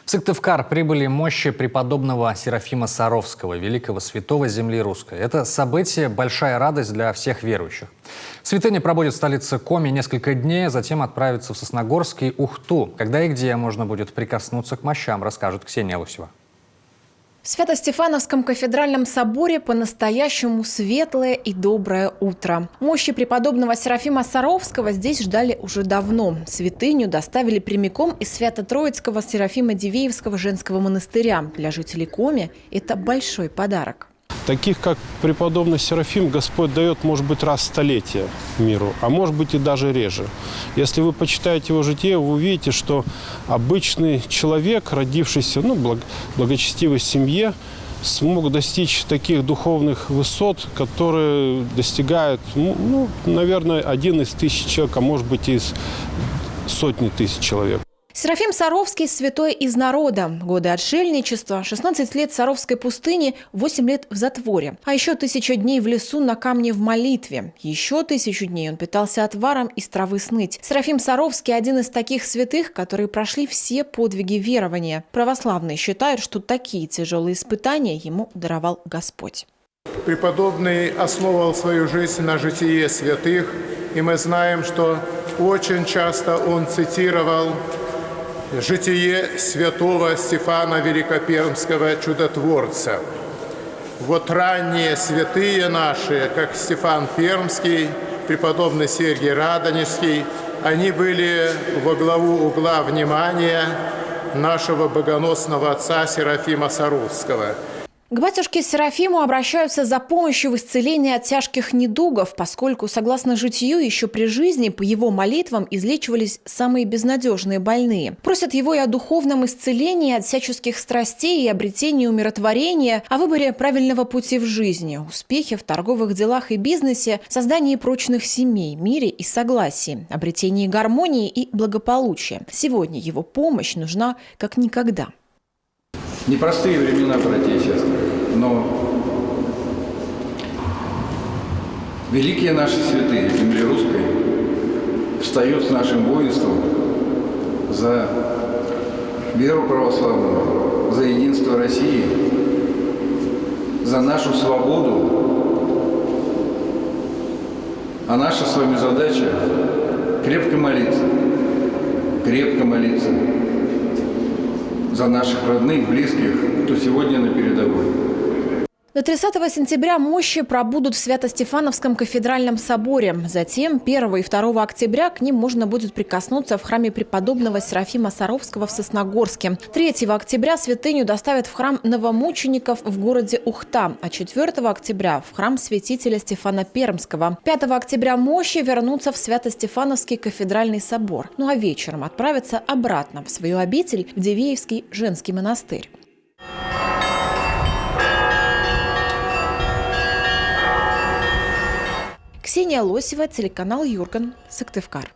В Сыктывкар прибыли мощи преподобного Серафима Саровского, великого святого земли русской. Это событие – большая радость для всех верующих. Святыня пробудет в столице Коми несколько дней, а затем отправится в Сосногорск и Ухту. Когда и где можно будет прикоснуться к мощам, расскажет Ксения Лосева. В Свято-Стефановском кафедральном соборе по-настоящему светлое и доброе утро. Мощи преподобного Серафима Саровского здесь ждали уже давно. Святыню доставили прямиком из Свято-Троицкого Серафима-Дивеевского женского монастыря. Для жителей Коми это большой подарок. Таких, как преподобный Серафим, Господь дает, может быть, раз в столетие миру, а может быть и даже реже. Если вы почитаете его житие, вы увидите, что обычный человек, родившийся в благочестивой семье, смог достичь таких духовных высот, которые достигают, наверное, 1 из 1000 человек, а может быть, из сотни тысяч человек. Серафим Саровский – святой из народа. Годы отшельничества, 16 лет в Саровской пустыне, 8 лет в затворе. А еще 1000 дней в лесу на камне в молитве. Еще 1000 дней он питался отваром из травы сныть. Серафим Саровский – один из таких святых, которые прошли все подвиги верования. Православные считают, что такие тяжелые испытания ему даровал Господь. Преподобный основывал свою жизнь на житие святых, и мы знаем, что очень часто он цитировал житие святого Стефана Великопермского чудотворца. Вот ранние святые наши, как Стефан Пермский, преподобный Сергий Радонежский, они были во главу угла внимания нашего богоносного отца Серафима Саровского. К батюшке Серафиму обращаются за помощью в исцелении от тяжких недугов, поскольку, согласно житию, еще при жизни по его молитвам излечивались самые безнадежные больные. Просят его и о духовном исцелении от всяческих страстей и обретении умиротворения, о выборе правильного пути в жизни, успехе в торговых делах и бизнесе, создании прочных семей, мире и согласии, обретении гармонии и благополучия. Сегодня его помощь нужна как никогда. Непростые времена, братья и сестры, но великие наши святые земли русской встают с нашим воинством за веру православную, за единство России, за нашу свободу. А наша с вами задача крепко молиться за наших родных, близких, кто сегодня на передовой. До 30 сентября мощи пробудут в Свято-Стефановском кафедральном соборе. Затем 1 и 2 октября к ним можно будет прикоснуться в храме преподобного Серафима Саровского в Сосногорске. 3 октября святыню доставят в храм новомучеников в городе Ухта, а 4 октября в храм святителя Стефана Пермского. 5 октября мощи вернутся в Свято-Стефановский кафедральный собор. Ну а вечером отправятся обратно в свою обитель в Дивеевский женский монастырь. Ксения Лосева, телеканал Юрган, Сыктывкар.